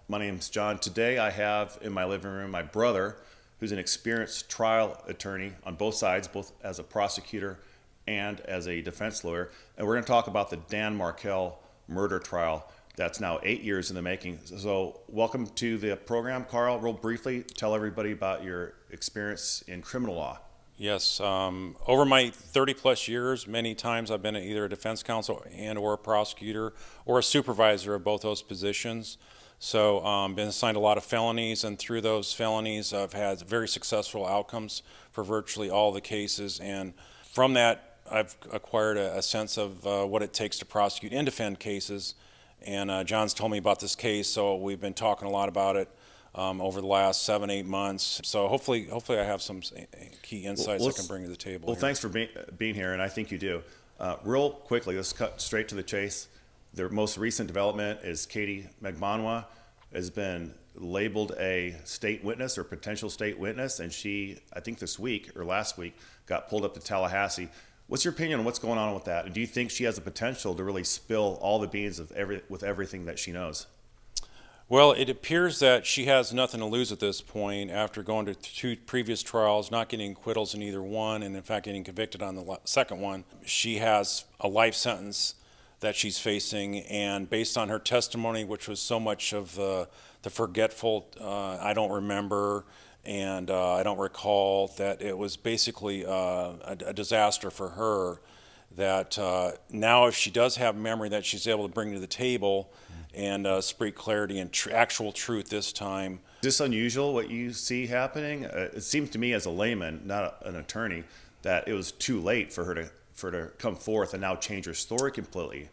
My name's John. Today I have in my living room my brother, who's an experienced trial attorney on both sides, both as a prosecutor and as a defense lawyer. And we're going to talk about the Dan Markel murder trial that's now 8 years in the making. So welcome to the program, Carl. Real briefly, tell everybody about your experience in criminal law. Yes, over my 30 plus years, many times I've been either a defense counsel and or a prosecutor or a supervisor of both those positions. So been assigned a lot of felonies, and through those felonies I've had very successful outcomes for virtually all the cases. And from that I've acquired a sense of what it takes to prosecute and defend cases. And John's told me about this case, so we've been talking a lot about it over the last 7-8 months. So hopefully I have some key insights I can bring to the table. Well, thanks for being here, and I think you do. Real quickly, let's cut straight to the chase. The most recent development is Katie Magbanwa has been labeled a state witness or potential state witness, and she, I think this week or last week, got pulled up to Tallahassee. What's your opinion on what's going on with that? And do you think she has the potential to really spill all the beans with everything that she knows? Well, it appears that she has nothing to lose at this point after going to 2 previous trials, not getting acquittals in either one, and in fact getting convicted on the second one. She has a life sentence that she's facing, and based on her testimony, which was so much of the forgetful, I don't remember, and I don't recall, that it was basically a disaster for her, that now if she does have memory that she's able to bring to the table and speak clarity and actual truth this time. Is this unusual, what you see happening? It seems to me as a layman, not an attorney, that it was too late for her to come forth and now change her story completely.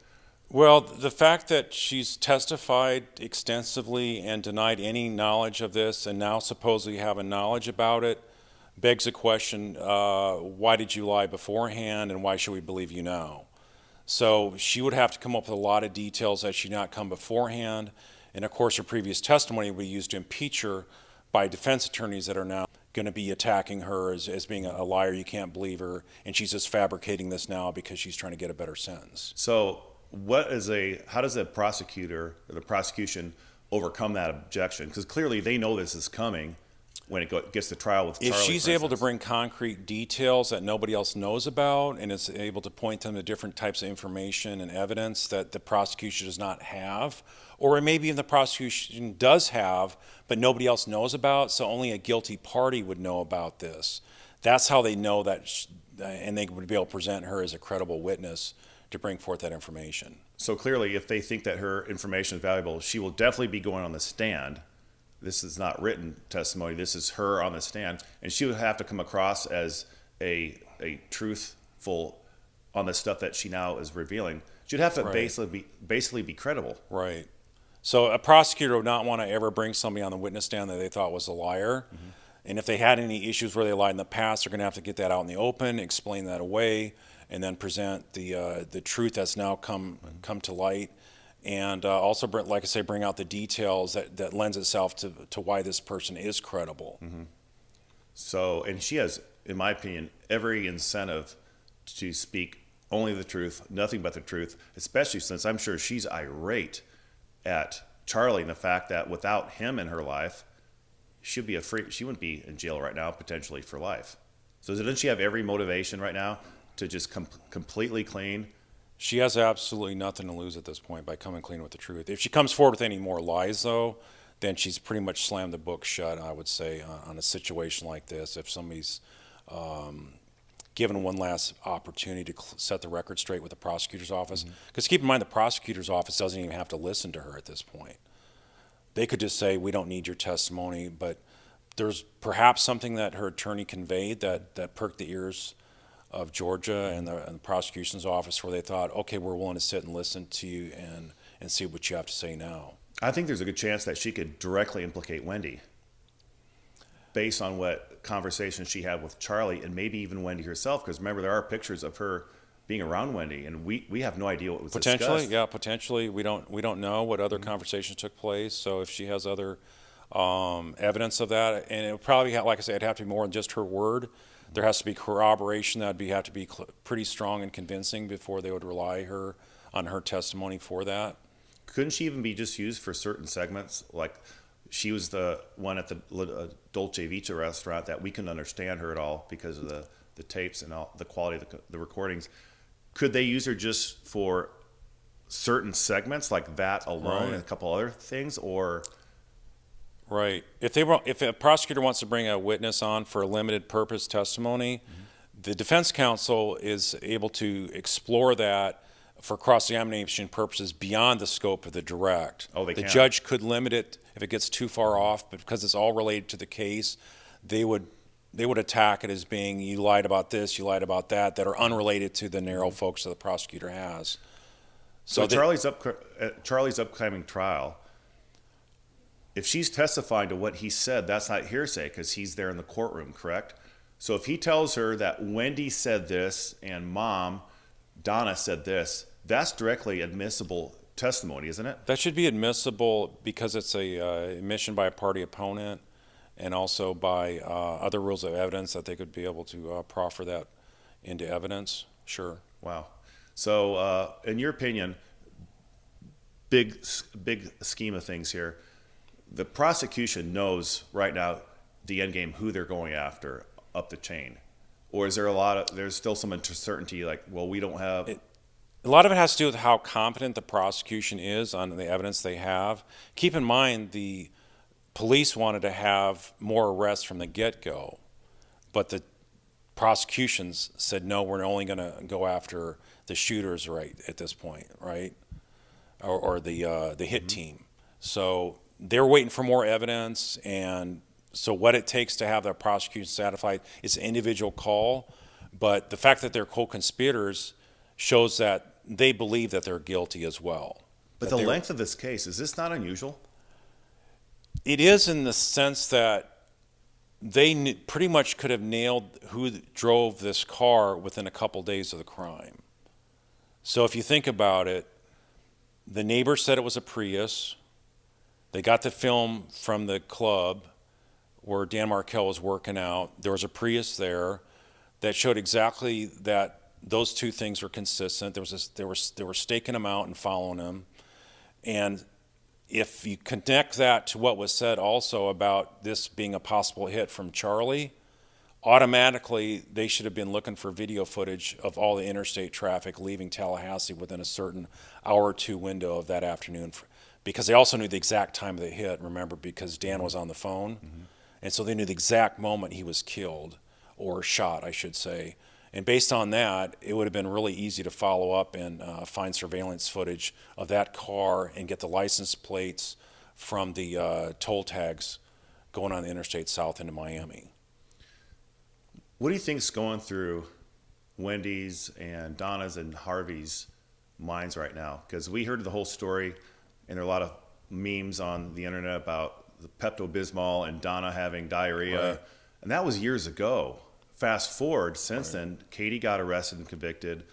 Well, the fact that she's testified extensively and denied any knowledge of this and now supposedly have a knowledge about it begs the question, why did you lie beforehand and why should we believe you now? So she would have to come up with a lot of details that she not come beforehand. And of course her previous testimony would be used to impeach her by defense attorneys that are now going to be attacking her as being a liar, you can't believe her, and she's just fabricating this now because she's trying to get a better sentence. So how does the prosecutor or the prosecution overcome that objection? Because clearly they know this is coming when it gets to trial with Charlie. If she's able to bring concrete details that nobody else knows about and is able to point them to different types of information and evidence that the prosecution does not have, or maybe even the prosecution does have but nobody else knows about, so only a guilty party would know about this, that's how they know that, and they would be able to present her as a credible witness to bring forth that information. So clearly, if they think that her information is valuable, she will definitely be going on the stand. This is not written testimony. This is her on the stand, and she would have to come across as a truthful on the stuff that she now is revealing. She'd have to basically be credible. Right. So a prosecutor would not want to ever bring somebody on the witness stand that they thought was a liar. Mm-hmm. And if they had any issues where they lied in the past, they're going to have to get that out in the open, explain that away, and then present the truth that's now come to light. And also, like I say, bring out the details that lends itself to why this person is credible. Mm-hmm. So, and she has, in my opinion, every incentive to speak only the truth, nothing but the truth, especially since I'm sure she's irate at Charlie and the fact that without him in her life, she wouldn't be in jail right now, potentially for life. So doesn't she have every motivation right now to just completely clean? She has absolutely nothing to lose at this point by coming clean with the truth. If she comes forward with any more lies, though, then she's pretty much slammed the book shut, I would say, on a situation like this. If somebody's given one last opportunity to set the record straight with the prosecutor's office, because keep in mind the prosecutor's office doesn't even have to listen to her at this point. They could just say, we don't need your testimony, but there's perhaps something that her attorney conveyed that perked the ears of Georgia and the prosecution's office, where they thought, okay, we're willing to sit and listen to you and see what you have to say now. I think there's a good chance that she could directly implicate Wendy based on what conversation she had with Charlie and maybe even Wendy herself, because remember, there are pictures of her being around Wendy, and we have no idea what was discussed. Potentially. We don't know what other conversations took place, so if she has other evidence of that, and it would probably, like I said, it'd have to be more than just her word. There has to be corroboration that would have to be pretty strong and convincing before they would rely on her testimony for that. couldn't she even be just used for certain segments? Like she was the one at the Dolce Vita restaurant that we couldn't understand her at all because of the tapes and all the quality of the recordings. Could they use her just for certain segments like that alone and a couple other things, or? Right. If a prosecutor wants to bring a witness on for a limited purpose testimony, the defense counsel is able to explore that for cross-examination purposes beyond the scope of the direct. Oh, they the can. judge could limit it if it gets too far off, but because it's all related to the case, they would attack it as being you lied about this, you lied about that are unrelated to the narrow focus that the prosecutor has. So Charlie's upcoming trial, if she's testifying to what he said, that's not hearsay because he's there in the courtroom, correct? So if he tells her that Wendy said this and Mom, Donna, said this, that's directly admissible testimony, isn't it? That should be admissible because it's a admission by a party opponent and also by other rules of evidence that they could be able to proffer that into evidence. Sure. Wow. So in your opinion, big scheme of things here, the prosecution knows right now the end game, who they're going after up the chain, or is there there's still some uncertainty, like, well, we don't have. A lot of it has to do with how confident the prosecution is on the evidence they have. Keep in mind, the police wanted to have more arrests from the get-go, but the prosecutions said, no, we're only going to go after the shooters right at this point, right? Or the hit team. So they're waiting for more evidence, and so what it takes to have the prosecution satisfied is an individual call, but the fact that they're co-conspirators shows that they believe that they're guilty as well. But the length of this case, is this not unusual? It is, in the sense that they pretty much could have nailed who drove this car within a couple days of the crime. So if you think about it, the neighbor said it was a Prius. They got the film from the club where Dan Markel was working out. There was a Prius there that showed exactly that those two things were consistent. They were staking him out and following him. And if you connect that to what was said also about this being a possible hit from Charlie, automatically they should have been looking for video footage of all the interstate traffic leaving Tallahassee within a certain hour or two window of that afternoon, because they also knew the exact time of the hit, remember, because Dan was on the phone. And so they knew the exact moment he was killed, or shot, I should say. And based on that, it would have been really easy to follow up and find surveillance footage of that car and get the license plates from the toll tags going on the interstate south into Miami. What do you think's going through Wendy's and Donna's and Harvey's minds right now? Because we heard the whole story, and there are a lot of memes on the internet about the Pepto-Bismol and Donna having diarrhea, Right. and that was years ago. Fast forward, since then, Katie got arrested and convicted,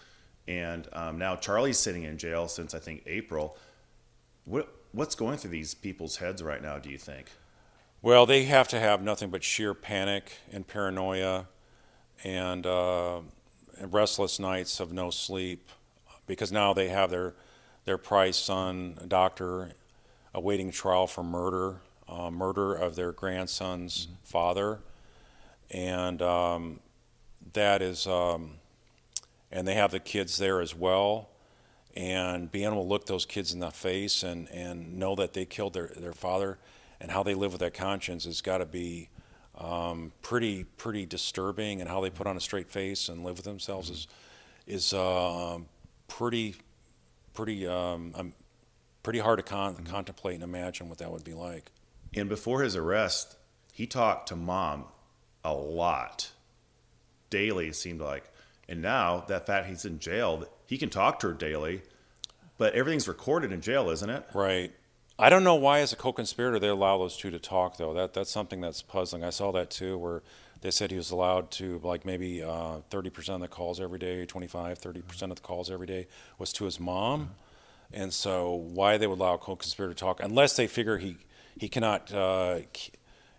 and now Charlie's sitting in jail since, I think, April. What's going through these people's heads right now, do you think? Well, they have to have nothing but sheer panic and paranoia and restless nights of no sleep, because now they have their prized son, a doctor, awaiting trial for murder of their grandson's father. And that is, and they have the kids there as well. And being able to look those kids in the face and know that they killed their father, and how they live with that conscience has got to be pretty disturbing. And how they put on a straight face and live with themselves is pretty hard to contemplate and imagine what that would be like. And before his arrest, he talked to Mom a lot, daily, it seemed like. And now, that fact he's in jail, he can talk to her daily, but everything's recorded in jail, isn't it? Right. I don't know why, as a co-conspirator, they allow those two to talk, though. That's something that's puzzling. I saw that, too, where they said he was allowed to, like, maybe 30% of the calls every day, 30% of the calls every day was to his mom. And so why they would allow a co-conspirator to talk, unless they figure he cannot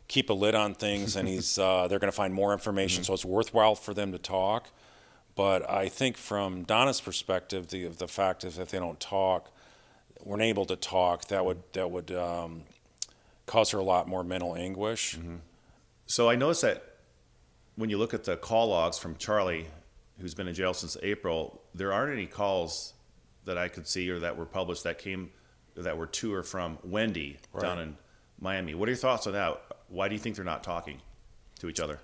keep a lid on things, and they're going to find more information, so it's worthwhile for them to talk. But I think from Donna's perspective, the fact is, if they don't talk, weren't able to talk, that would cause her a lot more mental anguish. So I noticed that when you look at the call logs from Charlie, who's been in jail since April, there aren't any calls that I could see or that were published that were to or from Wendy down in Miami. What are your thoughts on that? Why do you think they're not talking to each other?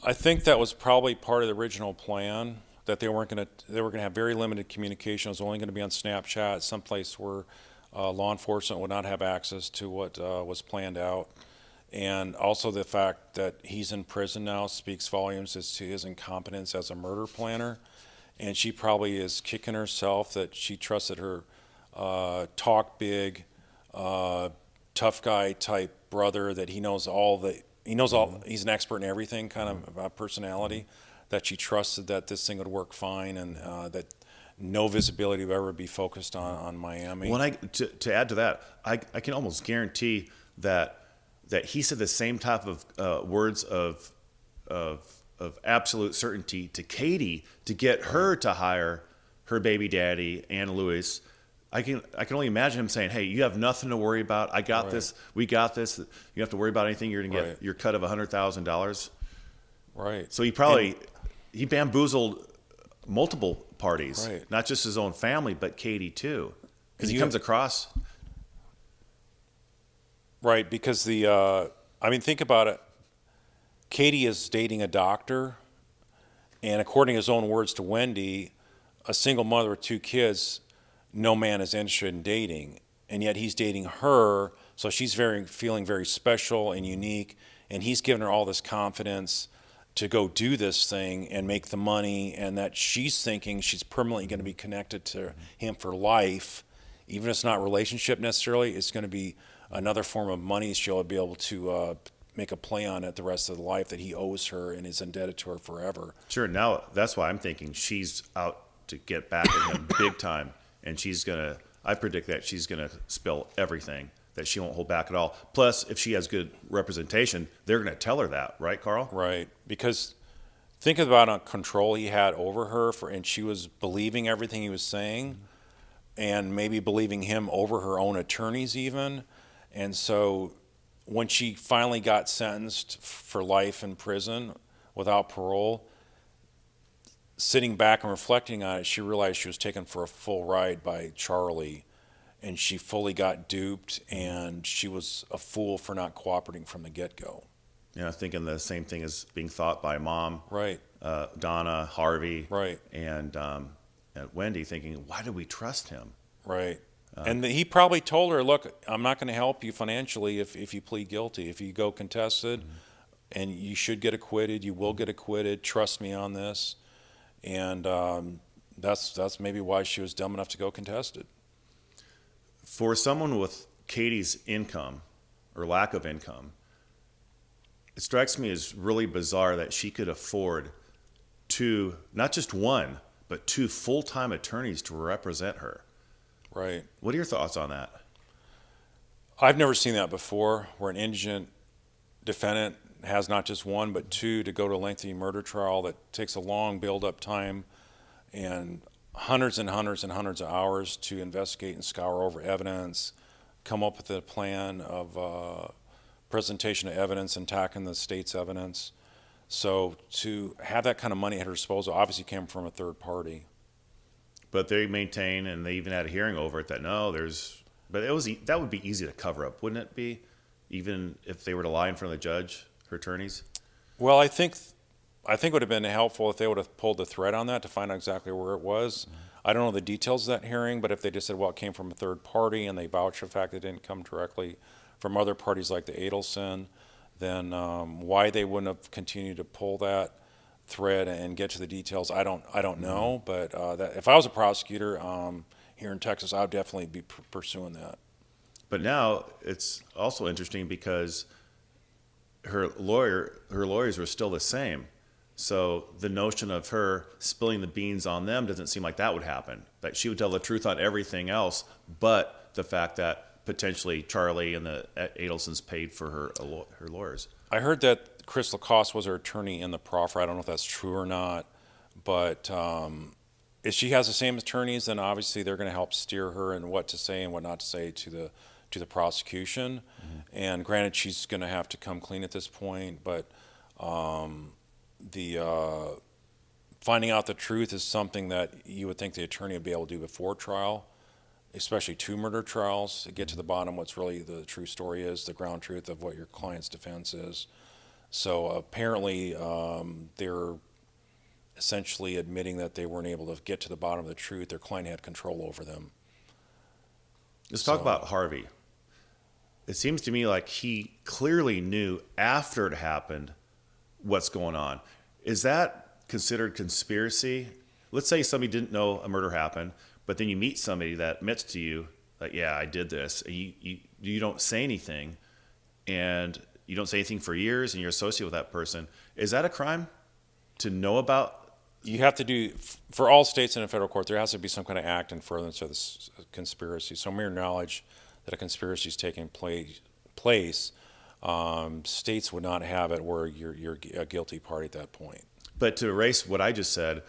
I think that was probably part of the original plan, that they were going to have very limited communication. It was only going to be on Snapchat, someplace where law enforcement would not have access to what was planned out. And also the fact that he's in prison now speaks volumes as to his incompetence as a murder planner. And she probably is kicking herself that she trusted her talk big, tough guy type brother, that he knows all, he's an expert in everything kind of personality, that she trusted that this thing would work fine, and that no visibility would ever be focused on Miami. Well, to add to that, I can almost guarantee that he said the same type of words of absolute certainty to Katie to get her to hire her baby daddy and Louis. I can only imagine him saying, "Hey, you have nothing to worry about. I got this. We got this. You don't have to worry about anything. You're gonna get your cut of $100,000." Right. So he bamboozled multiple parties, not just his own family, but Katie too, because he comes across. Right, because think about it. Katie is dating a doctor, and according to his own words to Wendy, a single mother with 2 kids, no man is interested in dating, and yet he's dating her, so she's feeling very special and unique, and he's given her all this confidence to go do this thing and make the money, and that she's thinking she's permanently going to be connected to him for life, even if it's not relationship necessarily. It's going to be another form of money she'll be able to make a play on it the rest of the life, that he owes her and is indebted to her forever. Sure. Now that's why I'm thinking she's out to get back at him big time, and I predict that she's gonna spill everything, that she won't hold back at all. Plus, if she has good representation, they're gonna tell her that, right, Carl? Right, because think about the control he had over her, and she was believing everything he was saying, and maybe believing him over her own attorneys even. And so when she finally got sentenced for life in prison without parole, sitting back and reflecting on it, she realized she was taken for a full ride by Charlie, and she fully got duped, and she was a fool for not cooperating from the get-go. Thinking the same thing is being thought by Mom, Right. Donna, Harvey, Right. and Wendy, thinking, why do we trust him? Right. And he probably told her, look, I'm not going to help you financially if you plead guilty. If you go contested, and you should get acquitted, you will get acquitted. Trust me on this. And that's maybe why she was dumb enough to go contested. For someone with Katie's income or lack of income, it strikes me as really bizarre that she could afford not just one, but 2 full-time attorneys to represent her. Right. What are your thoughts on that? I've never seen that before, where an indigent defendant has not just 1 but 2 to go to a lengthy murder trial that takes a long build-up time and hundreds and hundreds and hundreds of hours to investigate and scour over evidence, come up with a plan of presentation of evidence and attacking the state's evidence. So to have that kind of money at her disposal obviously came from a third party. But they maintain, and they even had a hearing over it, that that would be easy to cover up, wouldn't it be? Even if they were to lie in front of the judge, her attorneys? Well, I think it would have been helpful if they would have pulled the thread on that to find out exactly where it was. I don't know the details of that hearing, but if they just said, well, it came from a third party, and they vouch for the fact that it didn't come directly from other parties like the Adelson, then why they wouldn't have continued to pull that thread and get to the details, I don't know. But if I was a prosecutor here in Texas, I would definitely be pursuing that. But now it's also interesting because her lawyers were still the same. So the notion of her spilling the beans on them doesn't seem like that would happen. That she would tell the truth on everything else, but the fact that potentially Charlie and the Adelsons paid for her lawyers. I heard that Chris Lacoste was her attorney in the proffer. I don't know if that's true or not, but if she has the same attorneys, then obviously they're going to help steer her in what to say and what not to say to the prosecution. And granted, she's going to have to come clean at this point, but the finding out the truth is something that you would think the attorney would be able to do before trial, especially two murder trials, to get to the bottom what's really the true story is, the ground truth of what your client's defense is. So apparently they're essentially admitting that they weren't able to get to the bottom of the truth. Their client had control over them. Let's talk about Harvey. It seems to me like he clearly knew after it happened what's going on. Is that considered conspiracy? Let's say somebody didn't know a murder happened, but then you meet somebody that admits to you that, yeah, I did this. You don't say anything, and you don't say anything for years, and you're associated with that person. Is that a crime to know about? You have to do, for all states in a federal court, there has to be some kind of act in furtherance of this conspiracy. So mere knowledge that a conspiracy is taking place, states would not have it where you're a guilty party at that point. But to erase what I just said,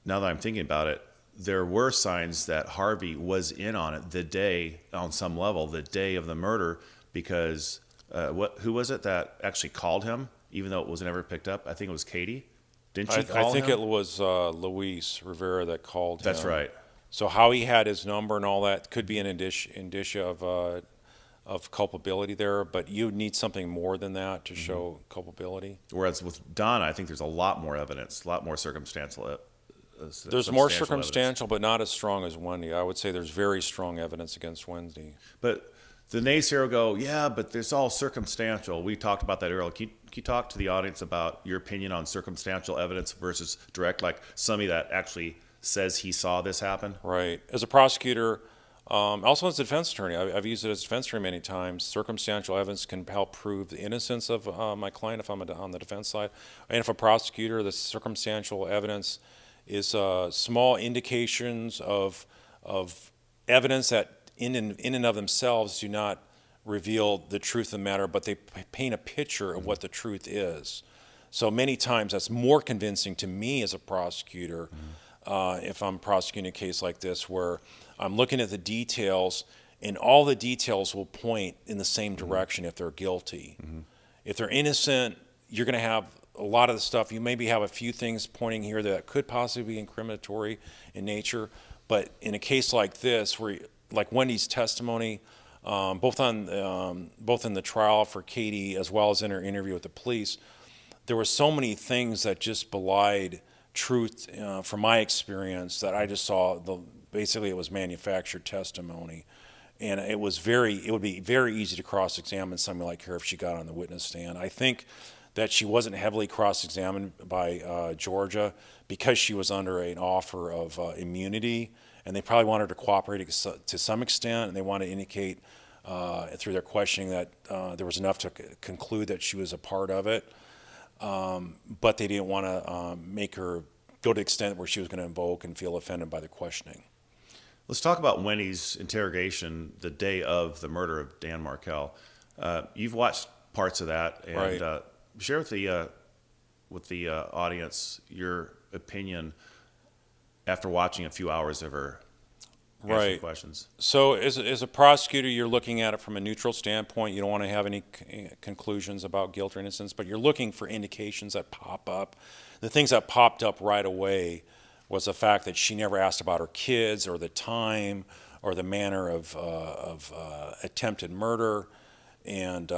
now that I'm thinking about it, there were signs that Harvey was in on it the day, on some level, the day of the murder, because who was it that actually called him, even though it was never picked up? I think it was Katie. Didn't she call him? I think it was Luis Rivera that called him. That's right. So how he had his number and all that could be an indicia of culpability there, but you need something more than that to show culpability. Whereas with Donna, I think there's a lot more evidence, a lot more circumstantial. There's more circumstantial, but not as strong as Wendy. I would say there's very strong evidence against Wendy. But the naysayer go, yeah, but it's all circumstantial. We talked about that earlier. Can you talk to the audience about your opinion on circumstantial evidence versus direct, like somebody that actually says he saw this happen? Right. As a prosecutor, also as a defense attorney, I've used it as a defense attorney many times. Circumstantial evidence can help prove the innocence of my client if I'm on the defense side. And if a prosecutor, the circumstantial evidence is small indications of evidence that in and of themselves do not reveal the truth of the matter, but they paint a picture of what the truth is. So many times that's more convincing to me as a prosecutor if I'm prosecuting a case like this, where I'm looking at the details and all the details will point in the same direction if they're guilty. If they're innocent, you're going to have a lot of the stuff. You maybe have a few things pointing here that could possibly be incriminatory in nature, but in a case like this, where like Wendy's testimony, both in the trial for Katie as well as in her interview with the police, there were so many things that just belied truth from my experience that I just saw. Basically, it was manufactured testimony, and it would be very easy to cross-examine somebody like her if she got on the witness stand. I think that she wasn't heavily cross-examined by Georgia because she was under an offer of immunity, and they probably wanted her to cooperate to some extent, and they wanted to indicate through their questioning that there was enough to conclude that she was a part of it, but they didn't want to make her go to the extent where she was going to invoke and feel offended by the questioning. Let's talk about Wendy's interrogation the day of the murder of Dan Markel. You've watched parts of that, and Right. Share with the audience your opinion after watching a few hours of her answering Right. questions. So as a prosecutor, you're looking at it from a neutral standpoint. You don't want to have any conclusions about guilt or innocence, but you're looking for indications that pop up. The things that popped up right away was the fact that she never asked about her kids or the time or the manner of attempted murder. And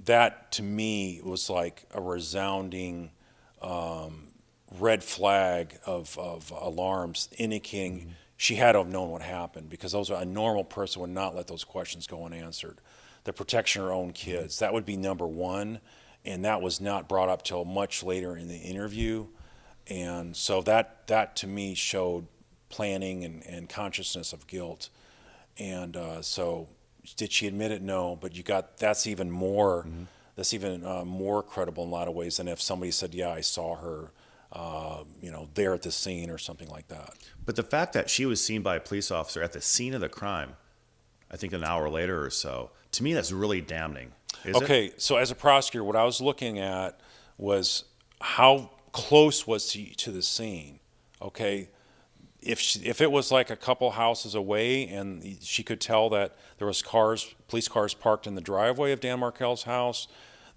that, to me, was like a resounding red flag of alarms indicating she had to have known what happened, because a normal person would not let those questions go unanswered. The protection of her own kids, that would be number one, and that was not brought up till much later in the interview. And so that to me showed planning and consciousness of guilt. And so did she admit it? No, but that's even more more credible in a lot of ways than if somebody said, yeah, I saw her there at the scene or something like that. But the fact that she was seen by a police officer at the scene of the crime, I think an hour later or so, to me that's really damning. Okay, so as a prosecutor, what I was looking at was how close was she to the scene. Okay, if it was like a couple houses away and she could tell that there was police cars parked in the driveway of Dan Markel's house,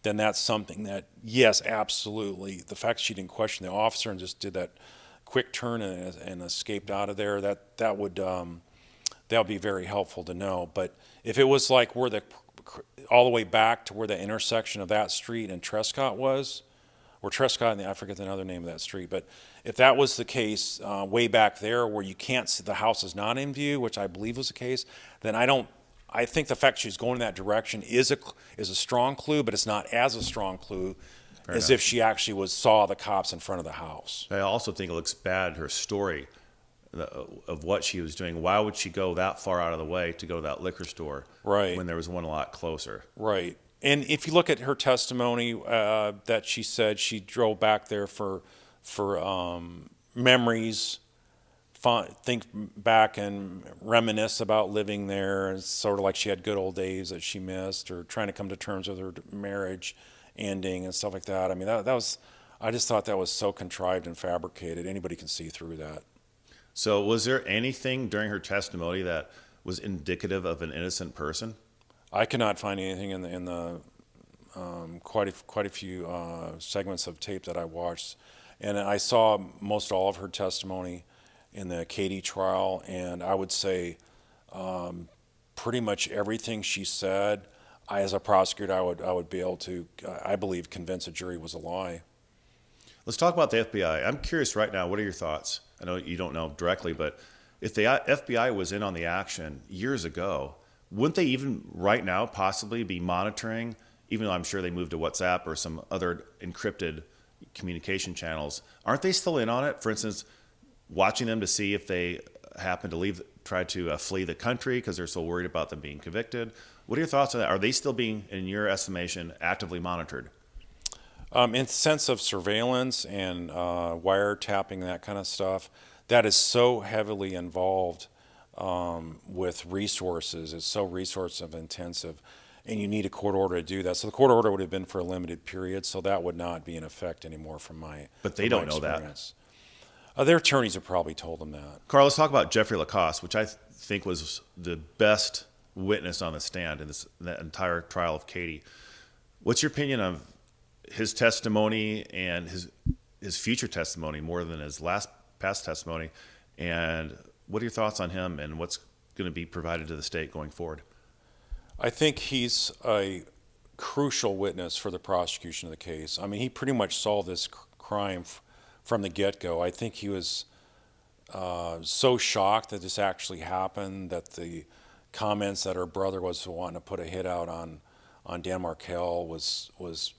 then that's something that, yes, absolutely. The fact she didn't question the officer and just did that quick turn and escaped out of there, that would be very helpful to know. But if it was like all the way back to where the intersection of that street and Trescott was, or Trescott, and I forget the other name of that street, but if that was the case way back there where you can't see, the house is not in view, which I believe was the case, then I think the fact she's going in that direction is a strong clue, but it's not as a strong clue as if she actually saw the cops in front of the house. I also think it looks bad, her story of what she was doing. Why would she go that far out of the way to go to that liquor store when there was one a lot closer? Right. And if you look at her testimony, that she said she drove back there for memories, think back and reminisce about living there. It's sort of like she had good old days that she missed, or trying to come to terms with her marriage ending and stuff like that. I mean, I just thought that was so contrived and fabricated. Anybody can see through that. So was there anything during her testimony that was indicative of an innocent person? I could not find anything in the quite a few segments of tape that I watched, and I saw most all of her testimony in the Katie trial, and I would say pretty much everything she said, as a prosecutor, I would be able to, I believe, convince a jury was a lie. Let's talk about the FBI. I'm curious right now, what are your thoughts? I know you don't know directly, but if the FBI was in on the action years ago, wouldn't they even right now possibly be monitoring, even though I'm sure they moved to WhatsApp or some other encrypted communication channels? Aren't they still in on it? For instance, watching them to see if they happen to try to flee the country because they're so worried about them being convicted. What are your thoughts on that? Are they still being, in your estimation, actively monitored? In the sense of surveillance and wiretapping, that kind of stuff, that is so heavily involved with resources. It's so resource intensive, and you need a court order to do that. So the court order would have been for a limited period, so that would not be in effect anymore from my But they don't know that. Their attorneys have probably told them that. Carl, let's talk about Jeffrey Lacoste, which I think was the best witness on the stand in that entire trial of Katie. What's your opinion of his testimony and his future testimony more than his past testimony? And what are your thoughts on him and what's going to be provided to the state going forward? I think he's a crucial witness for the prosecution of the case. I mean, he pretty much solved this crime from the get-go. I think he was so shocked that this actually happened, that the comments that her brother was wanting to put a hit out on Dan Markel was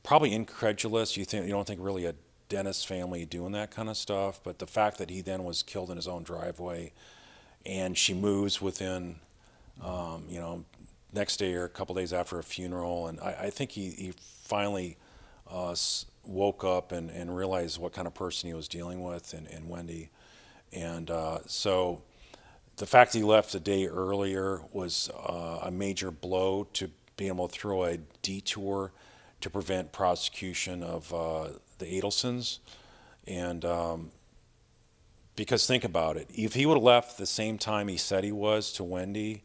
probably incredulous. You don't think really a Dennis family doing that kind of stuff, but the fact that he then was killed in his own driveway, and she moves within, next day or a couple days after a funeral, and I think he finally woke up and realized what kind of person he was dealing with in Wendy, and so the fact that he left a day earlier was a major blow to being able to throw a detour to prevent prosecution of the Adelsons. And because think about it, if he would have left the same time he said he was to Wendy,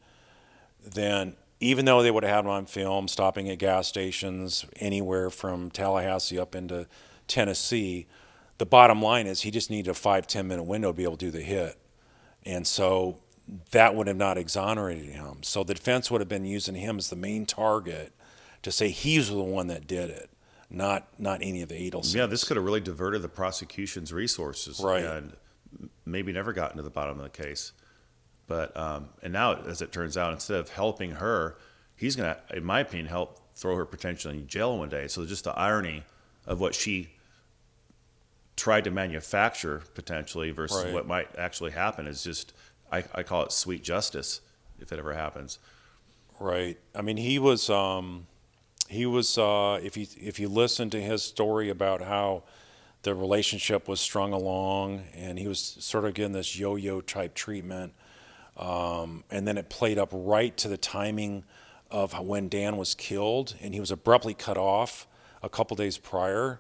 then even though they would have had him on film stopping at gas stations anywhere from Tallahassee up into Tennessee, the bottom line is he just needed a 5-10 minute window to be able to do the hit. And so that would have not exonerated him. So the defense would have been using him as the main target to say he's the one that did it, not any of the Adelsons. Yeah, this could have really diverted the prosecution's resources, right, and maybe never gotten to the bottom of the case. But and now, as it turns out, instead of helping her, he's going to, in my opinion, help throw her potentially in jail one day. So just the irony of what she tried to manufacture potentially versus right, what might actually happen is just, I call it sweet justice if it ever happens. Right. I mean, he was if you listen to his story about how the relationship was strung along, and he was sort of getting this yo-yo type treatment, and then it played up right to the timing of when Dan was killed, and he was abruptly cut off a couple days prior.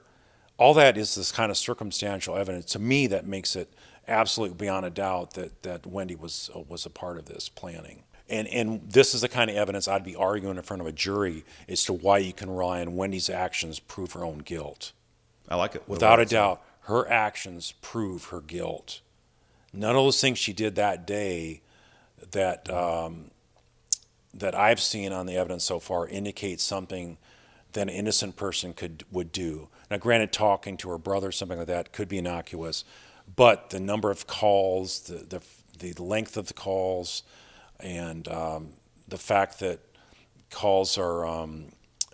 All that is this kind of circumstantial evidence to me that makes it absolutely beyond a doubt that Wendy was a part of this planning. And this is the kind of evidence I'd be arguing in front of a jury as to why you can rely on Wendy's actions prove her own guilt. I like it. Without a doubt, her actions prove her guilt. None of those things she did that day that that I've seen on the evidence so far indicate something that an innocent person would do. Now, granted, talking to her brother, something like that, could be innocuous, but the number of calls, the length of the calls, and the fact that calls are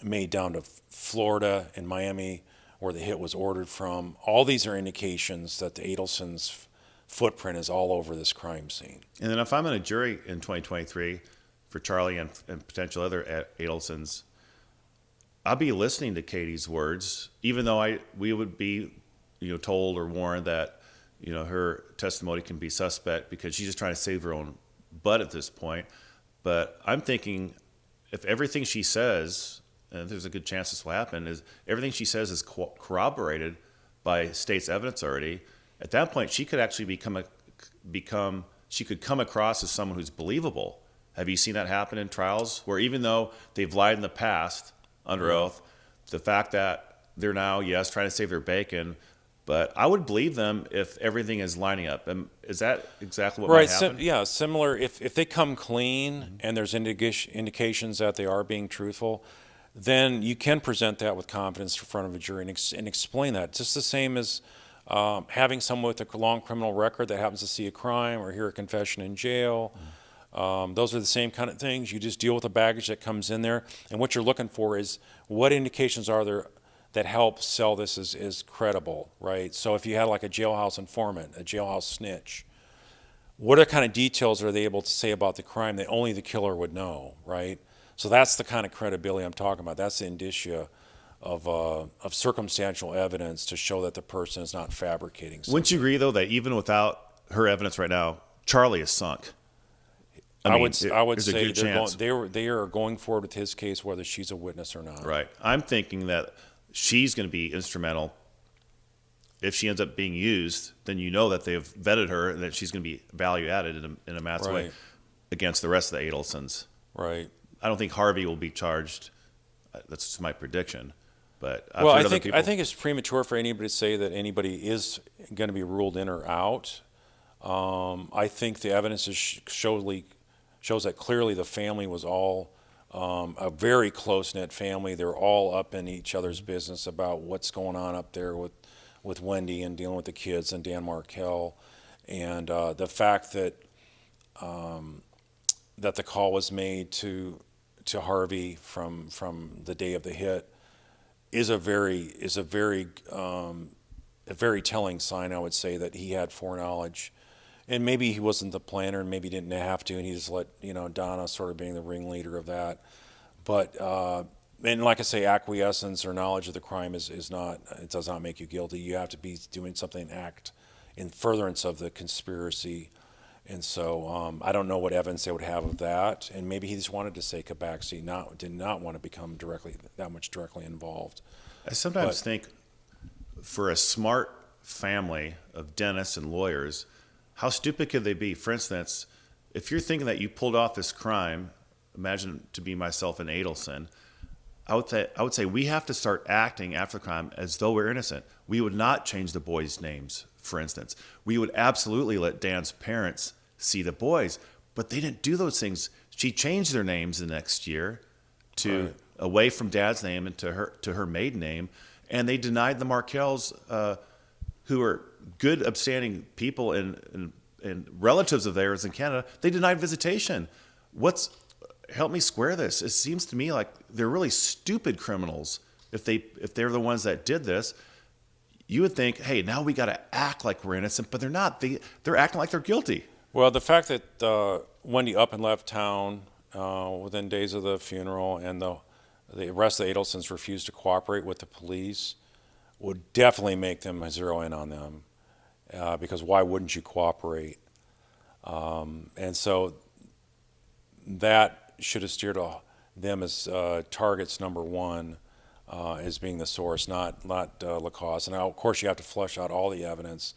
made down to Florida and Miami, where the hit was ordered from, all these are indications that the Adelson's footprint is all over this crime scene. And then if I'm in a jury in 2023 for Charlie and potential other Adelsons, I'll be listening to Katie's words, even though we would be, told or warned that, her testimony can be suspect because she's just trying to save her own butt at this point. But I'm thinking if everything she says, and there's a good chance this will happen, is everything she says is corroborated by state's evidence already, at that point she could actually she could come across as someone who's believable. Have you seen that happen in trials where even though they've lied in the past under oath, the fact that they're now, yes, trying to save their bacon, but I would believe them if everything is lining up. And is that exactly what might happen? Yeah, similar. If they come clean and there's indications that they are being truthful, then you can present that with confidence in front of a jury and explain that. Just the same as having someone with a long criminal record that happens to see a crime or hear a confession in jail. Those are the same kind of things. You just deal with the baggage that comes in there. And what you're looking for is what indications are there that help sell this as credible, right? So if you had like a jailhouse informant, a jailhouse snitch, what are kind of details are they able to say about the crime that only the killer would know, right? So that's the kind of credibility I'm talking about. That's the indicia of circumstantial evidence to show that the person is not fabricating something. Wouldn't you agree, though, that even without her evidence right now, Charlie is sunk? I would say they are going forward with his case whether she's a witness or not. Right. I'm thinking that she's going to be instrumental. If she ends up being used, then that they've vetted her and that she's going to be value added in a massive way against the rest of the Adelsons. Right. I don't think Harvey will be charged. That's just my prediction. But I think it's premature for anybody to say that anybody is going to be ruled in or out. I think the evidence shows that clearly the family was all a very close-knit family. They're all up in each other's business about what's going on up there with Wendy and dealing with the kids and Dan Markel. And the fact that that the call was made to Harvey from the day of the hit is a very telling sign, I would say, that he had foreknowledge. And maybe he wasn't the planner, and maybe he didn't have to, and he just let Donna sort of being the ringleader of that. But and like I say, acquiescence or knowledge of the crime is not, it does not make you guilty. You have to be doing something, act in furtherance of the conspiracy. And so I don't know what evidence they would have of that. And maybe he just wanted to say Kabaxi did not want to become that much directly involved. I sometimes think for a smart family of dentists and lawyers, how stupid could they be? For instance, if you're thinking that you pulled off this crime, imagine to be myself an Adelson, I would say we have to start acting after the crime as though we're innocent. We would not change the boys' names, for instance. We would absolutely let Dan's parents see the boys, but they didn't do those things. She changed their names the next year to away from Dad's name and to her maiden name, and they denied the Markels, who are good, upstanding people and relatives of theirs in Canada. They denied visitation. Help me square this. It seems to me like they're really stupid criminals. If they're the ones that did this, you would think, hey, now we got to act like we're innocent, but they're not. They're acting like they're guilty. Well, the fact that Wendy up and left town within days of the funeral, and the rest of the Adelsons refused to cooperate with the police, would definitely make them zero in on them, because why wouldn't you cooperate? And so that should have steered them as targets number one, as being the source, not Lacoste. And now, of course, you have to flesh out all the evidence.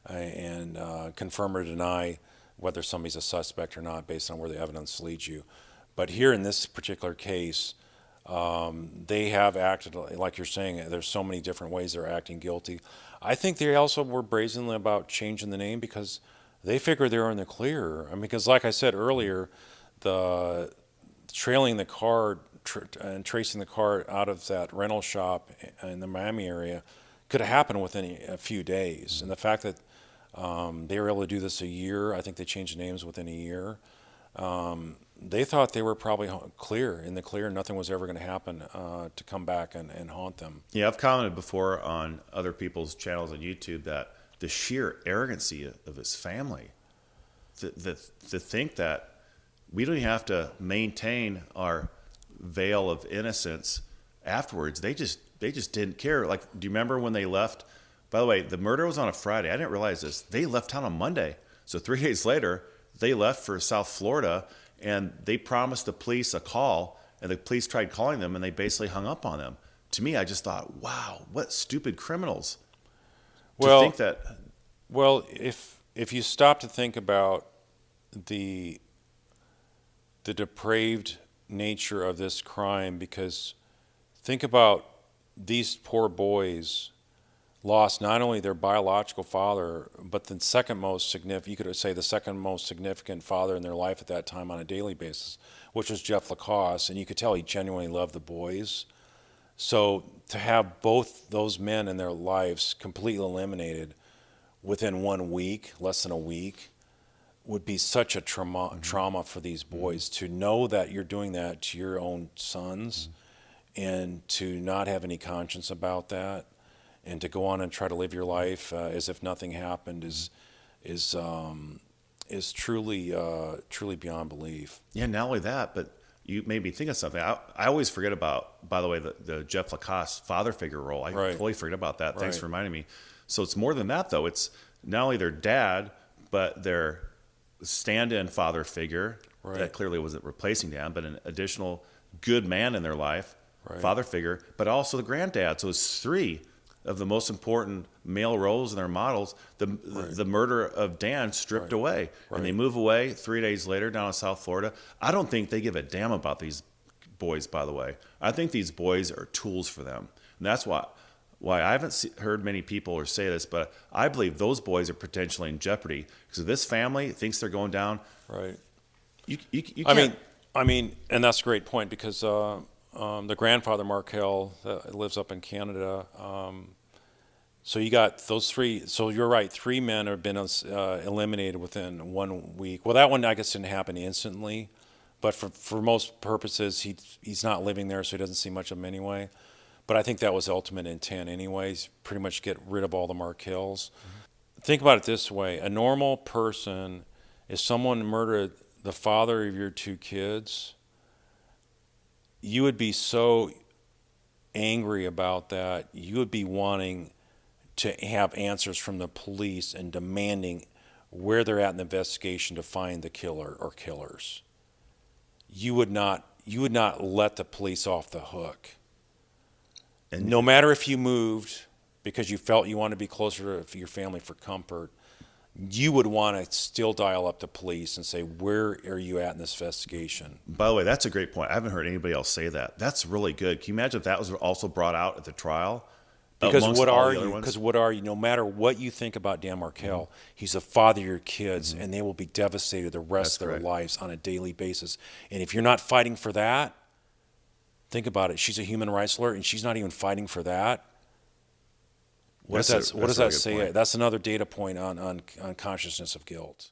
and confirm or deny whether somebody's a suspect or not based on where the evidence leads you. But here in this particular case, they have acted, like you're saying, there's so many different ways they're acting guilty. I think they also were brazen about changing the name because they figured they were in the clear. I mean, because like I said earlier, the trailing the car and tracing the car out of that rental shop in the Miami area could have happened within a few days. And the fact that they were able to do this a year, I think they changed names within a year. They thought they were probably in the clear, nothing was ever going to happen to come back and haunt them. Yeah, I've commented before on other people's channels on YouTube that the sheer arrogancy of his family, to think that we don't even have to maintain our veil of innocence afterwards. They just didn't care. Like, do you remember when they left? By the way, the murder was on a Friday. I didn't realize this. They left town on Monday. So 3 days later, they left for South Florida, and they promised the police a call, and the police tried calling them, and they basically hung up on them. To me, I just thought, wow, what stupid criminals. Well, to think that. Well, if you stop to think about the depraved nature of this crime, because think about these poor boys lost not only their biological father, but the second most significant, you could say the second most significant father in their life at that time on a daily basis, which was Jeff Lacoste, and you could tell he genuinely loved the boys. So to have both those men in their lives completely eliminated within 1 week, less than a week, would be such a trauma for these boys. To know that you're doing that to your own sons and to not have any conscience about that, and to go on and try to live your life as if nothing happened is truly beyond belief. Yeah, not only that, but you made me think of something. I always forget about, by the way, the Jeff Lacoste father figure role. I totally forget about that. Thanks for reminding me. So it's more than that, though. It's not only their dad, but their stand-in father figure that clearly wasn't replacing dad, but an additional good man in their life, father figure, but also the granddad. So it's 3 of the most important male roles in their models. The murder of Dan stripped away, and they move away 3 days later down in South Florida. I don't think they give a damn about these boys, by the way. I think these boys are tools for them, and that's why I haven't heard many people say this, but I believe those boys are potentially in jeopardy because if this family thinks they're going down. Right. You can't. I mean, and that's a great point because the grandfather Markel lives up in Canada. So you got those 3. So you're right. 3 men have been eliminated within 1 week. Well, that one I guess didn't happen instantly, but for most purposes, he's not living there, so he doesn't see much of him anyway. But I think that was the ultimate intent anyways, pretty much get rid of all the Markels. Think about it this way. A normal person, if someone murdered the father of your 2 kids, you would be so angry about that. You would be wanting to have answers from the police and demanding where they're at in the investigation to find the killer or killers. You would not let the police off the hook. And no matter if you moved because you felt you wanted to be closer to your family for comfort, you would want to still dial up the police and say, where are you at in this investigation? By the way, that's a great point. I haven't heard anybody else say that. That's really good. Can you imagine if that was also brought out at the trial? Because what are you? No matter what you think about Dan Markel, he's the father of your kids, and they will be devastated the rest of their lives on a daily basis. And if you're not fighting for that, think about it. She's a human rights lawyer, and she's not even fighting for that. What does that say? That's another data point on consciousness of guilt.